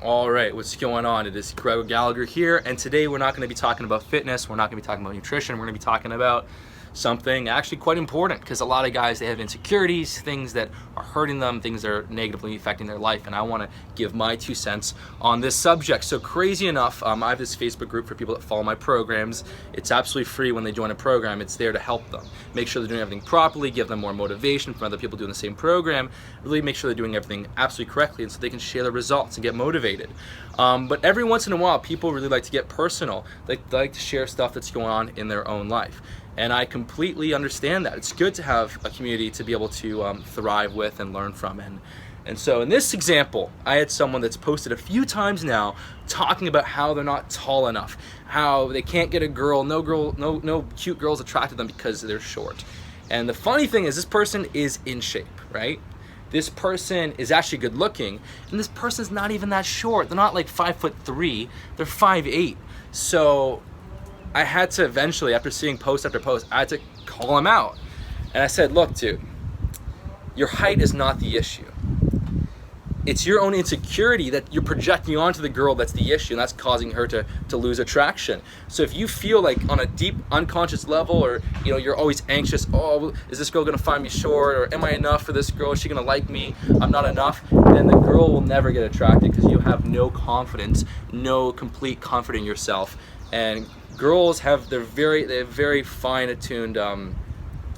All right, what's going on? It is Gregor Gallagher here, and today we're not going to be talking about fitness, we're not going to be talking about nutrition, we're going to be talking about something actually quite important, because a lot of guys, they have insecurities, things that are hurting them, things that are negatively affecting their life, and I want to give my 2 cents on this subject. So crazy enough, I have this Facebook group for people that follow my programs. It's absolutely free when they join a program. It's there to help them, make sure they're doing everything properly, give them more motivation from other people doing the same program, really make sure they're doing everything absolutely correctly, and so they can share the results and get motivated. But every once in a while, people really like to get personal. They like to share stuff that's going on in their own life. And I completely understand that. It's good to have a community to be able to thrive with and learn from. And so in this example, I had someone that's posted a few times now talking about how they're not tall enough, how they can't get a girl, no cute girls attracted them because they're short. And the funny thing is, this person is in shape, right? This person is actually good looking, and this person's not even that short. They're not like 5'3", they're 5'8". So I had to eventually, after seeing post after post, I had to call him out. And I said, look, dude, your height is not the issue. It's your own insecurity that you're projecting onto the girl that's the issue, and that's causing her to lose attraction. So if you feel like on a deep unconscious level, or you're always anxious, oh, is this girl gonna find me short, or am I enough for this girl? Is she gonna like me? I'm not enough. Then the girl will never get attracted, because you have no confidence, no complete comfort in yourself. And girls have they have very fine-attuned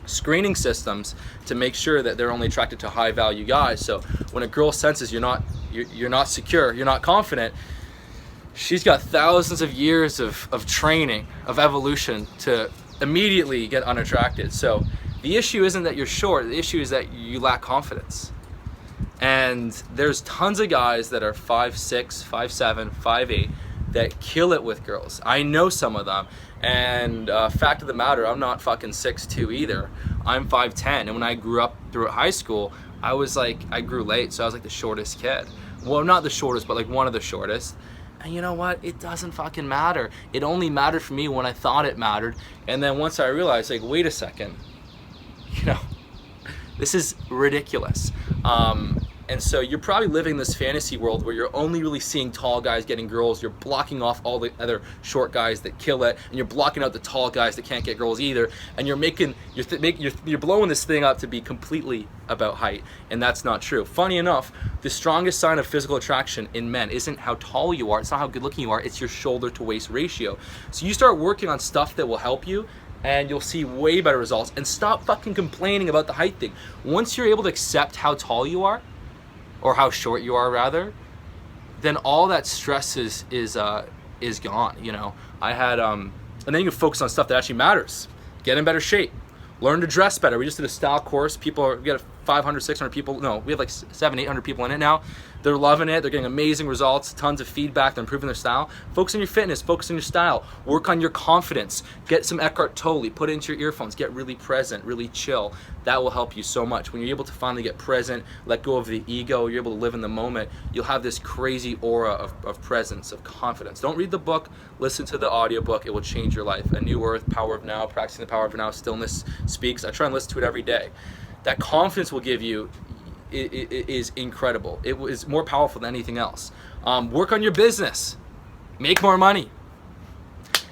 screening systems to make sure that they're only attracted to high-value guys. So when a girl senses you're not secure, you're not confident, she's got thousands of years of training, of evolution to immediately get unattracted. So the issue isn't that you're short, the issue is that you lack confidence. And there's tons of guys that are 5'6", 5'7", 5'8", that kill it with girls. I know some of them, and fact of the matter, I'm not fucking 6'2" either. I'm 5'10", and when I grew up through high school, I grew late, so I was like the shortest kid. Well, not the shortest, but like one of the shortest. And you know what? It doesn't fucking matter. It only mattered for me when I thought it mattered, and then once I realized, like, wait a second, this is ridiculous. And so you're probably living this fantasy world where you're only really seeing tall guys getting girls. You're blocking off all the other short guys that kill it, and you're blocking out the tall guys that can't get girls either. And you're blowing this thing up to be completely about height, and that's not true. Funny enough, the strongest sign of physical attraction in men isn't how tall you are. It's not how good looking you are. It's your shoulder to waist ratio. So you start working on stuff that will help you, and you'll see way better results. And stop fucking complaining about the height thing. Once you're able to accept how tall you are, or how short you are rather, then all that stress is gone. I had and then you can focus on stuff that actually matters. Get in better shape, learn to dress better. We just did a style course. We got 500, 600 people. No, we have like 700, 800 people in it now. They're loving it. They're getting amazing results, tons of feedback. They're improving their style. Focus on your fitness, focus on your style, work on your confidence. Get some Eckhart Tolle, put it into your earphones, get really present, really chill. That will help you so much. When you're able to finally get present, let go of the ego, you're able to live in the moment, you'll have this crazy aura of presence, of confidence. Don't read the book, listen to the audiobook. It will change your life. A New Earth, Power of Now, Practicing the Power of Now, Stillness Speaks. I try and listen to it every day. That confidence will give you is incredible. It is more powerful than anything else. Work on your business. Make more money.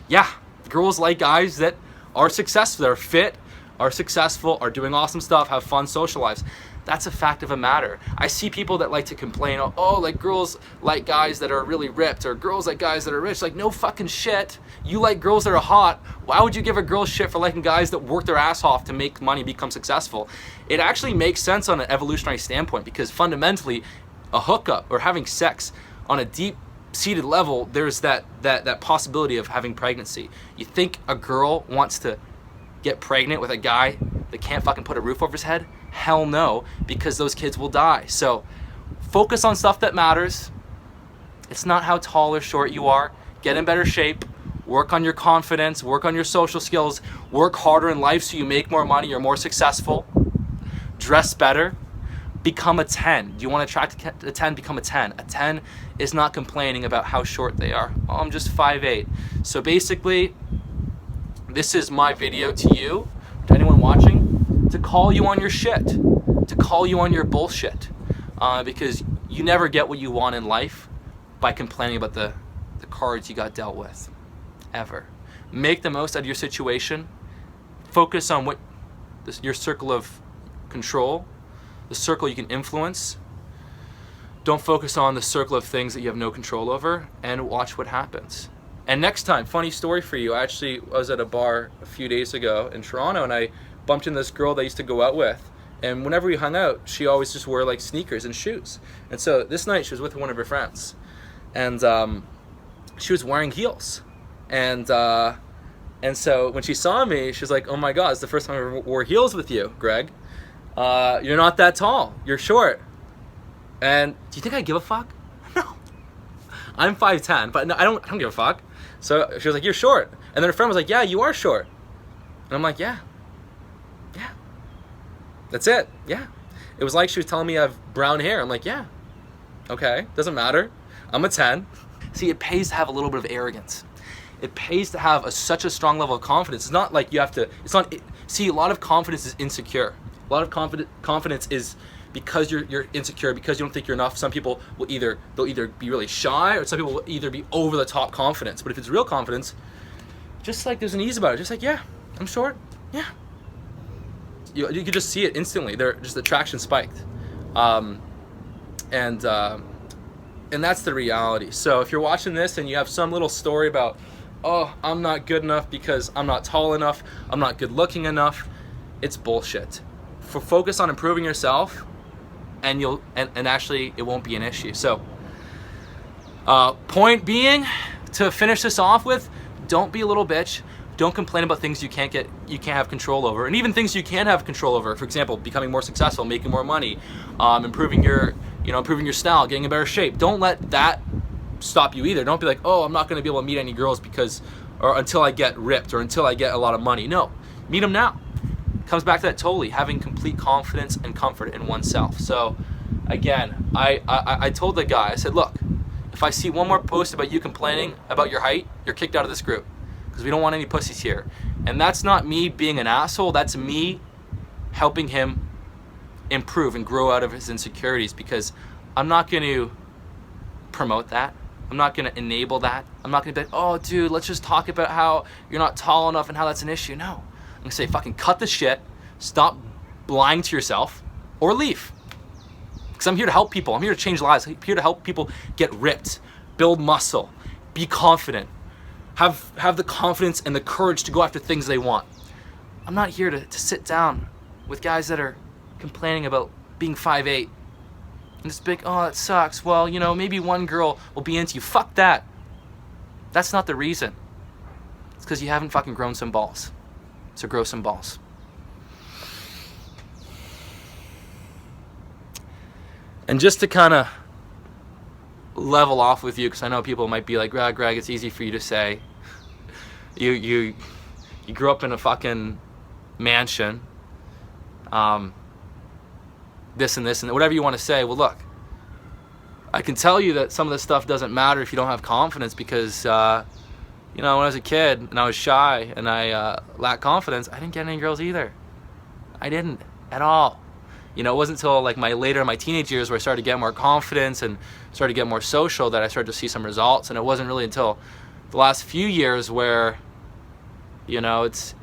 Yeah, girls like guys that are successful, that are fit, are successful, are doing awesome stuff, have fun social lives. That's a fact of a matter. I see people that like to complain, like girls like guys that are really ripped, or girls like guys that are rich. Like, no fucking shit. You like girls that are hot. Why would you give a girl shit for liking guys that work their ass off to make money, become successful? It actually makes sense on an evolutionary standpoint, because fundamentally, a hookup or having sex on a deep-seated level, there's that possibility of having pregnancy. You think a girl wants to get pregnant with a guy that can't fucking put a roof over his head? Hell no, because those kids will die. So focus on stuff that matters. It's not how tall or short you are. Get in better shape. Work on your confidence. Work on your social skills. Work harder in life so you make more money. You're more successful. Dress better. Become a 10. Do you want to attract a 10? Become a 10. A 10 is not complaining about how short they are. Oh, I'm just 5'8". So basically, this is my video to you, to anyone watching, to call you on your shit, to call you on your bullshit, because you never get what you want in life by complaining about the cards you got dealt with, ever. Make the most out of your situation. Focus on your circle of control, the circle you can influence. Don't focus on the circle of things that you have no control over, and watch what happens. And next time, funny story for you, I was at a bar a few days ago in Toronto, and I bumped into this girl that I used to go out with. And whenever we hung out, she always just wore like sneakers and shoes. And so this night she was with one of her friends, and she was wearing heels. And so when she saw me, she was like, "Oh my God, it's the first time I ever wore heels with you, Greg. You're not that tall. You're short." And do you think I give a fuck? No. I'm 5'10", but no, I don't give a fuck. So she was like, "You're short." And then her friend was like, "Yeah, you are short." And I'm like, yeah. That's it. Yeah. It was like she was telling me I have brown hair. I'm like, yeah. Okay. Doesn't matter. I'm a 10. See, it pays to have a little bit of arrogance. It pays to have such a strong level of confidence. It's not like you have to, see, a lot of confidence is insecure. A lot of confidence is because you're insecure, because you don't think you're enough. Some people will they'll either be really shy, or some people will either be over the top confidence. But if it's real confidence, just like there's an ease about it. Just like, yeah, I'm short. Yeah. You could just see it instantly. They're just attraction spiked. And that's the reality. So if you're watching this and you have some little story about, oh, I'm not good enough because I'm not tall enough, I'm not good looking enough, it's bullshit. Focus on improving yourself, and actually it won't be an issue. So point being, to finish this off with, don't be a little bitch. Don't complain about things you can't have control over, and even things you can have control over. For example, becoming more successful, making more money, improving your style, getting in better shape. Don't let that stop you either. Don't be like, oh, I'm not going to be able to meet any girls until I get ripped, or until I get a lot of money. No, meet them now. Comes back to that totally, having complete confidence and comfort in oneself. So again, I told the guy, I said, look, if I see one more post about you complaining about your height, you're kicked out of this group, because we don't want any pussies here. And that's not me being an asshole, that's me helping him improve and grow out of his insecurities, because I'm not going to promote that. I'm not going to enable that. I'm not going to be like, oh dude, let's just talk about how you're not tall enough and how that's an issue. No. I'm going to say, fucking cut the shit, stop lying to yourself, or leave. Because I'm here to help people. I'm here to change lives. I'm here to help people get ripped, build muscle, be confident, have the confidence and the courage to go after things they want. I'm not here to sit down with guys that are complaining about being 5'8", and just be like, oh, that sucks. Well, maybe one girl will be into you. Fuck that. That's not the reason. It's because you haven't fucking grown some balls. So grow some balls. And just to kind of level off with you, because I know people might be like, Greg, it's easy for you to say. You grew up in a fucking mansion. This and whatever you want to say. Well, look, I can tell you that some of this stuff doesn't matter if you don't have confidence, because when I was a kid and I was shy and I lacked confidence, I didn't get any girls either. I didn't at all. It wasn't until like my teenage years where I started to get more confidence and started to get more social that I started to see some results. And it wasn't really until the last few years where, it's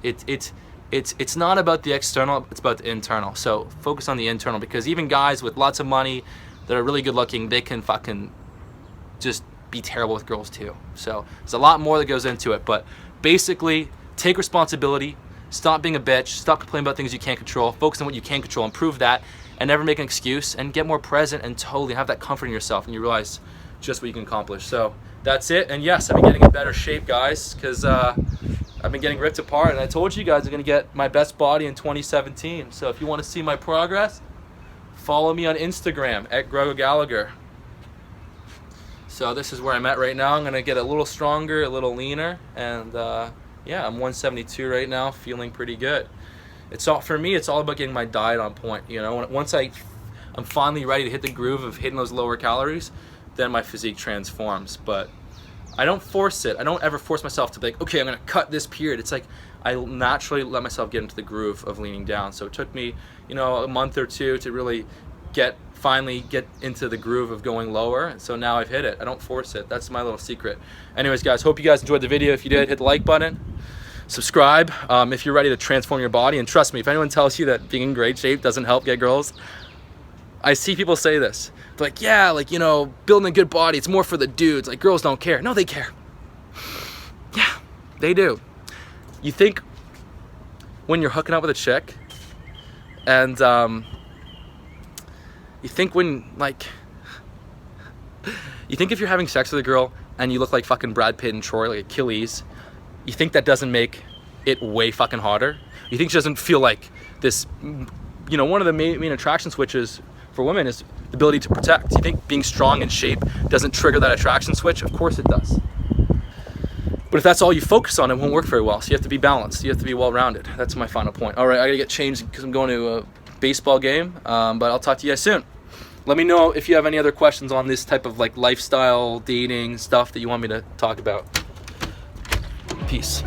not about the external, it's about the internal. So focus on the internal, because even guys with lots of money that are really good looking, they can fucking just be terrible with girls too. So there's a lot more that goes into it, but basically take responsibility, stop being a bitch, stop complaining about things you can't control, focus on what you can control, improve that, and never make an excuse, and get more present and totally have that comfort in yourself, and you realize just what you can accomplish. So that's it. And yes, I've been getting in better shape, guys, because I've been getting ripped apart, and I told you guys I'm going to get my best body in 2017. So if you want to see my progress, follow me on Instagram at Grego Gallagher. So this is where I'm at right now. I'm going to get a little stronger, a little leaner, and yeah, I'm 172 right now, feeling pretty good. For me, it's all about getting my diet on point. Once I'm finally ready to hit the groove of hitting those lower calories, then my physique transforms. But I don't force it. I don't ever force myself to be like, okay, I'm going to cut this period. It's like I naturally let myself get into the groove of leaning down. So it took me, a month or two to really get finally get into the groove of going lower, and so now I've hit it. I don't force it. That's my little secret. Anyways, guys, hope you guys enjoyed the video. If you did, hit the like button, subscribe if you're ready to transform your body. And trust me, if anyone tells you that being in great shape doesn't help get girls, I see people say this. They're like, yeah, like, you know, building a good body, it's more for the dudes. Like, girls don't care. No, they care. Yeah, they do. You think when you're hooking up with a chick, and you think if you're having sex with a girl and you look like fucking Brad Pitt and Troy, like Achilles, you think that doesn't make it way fucking hotter? You think she doesn't feel like this, you know, one of the main attraction switches for women is the ability to protect. You think being strong in shape doesn't trigger that attraction switch? Of course it does. But if that's all you focus on, it won't work very well. So you have to be balanced. You have to be well-rounded. That's my final point. All right, I gotta get changed because I'm going to a baseball game, but I'll talk to you guys soon. Let me know if you have any other questions on this type of like lifestyle, dating stuff that you want me to talk about. Peace.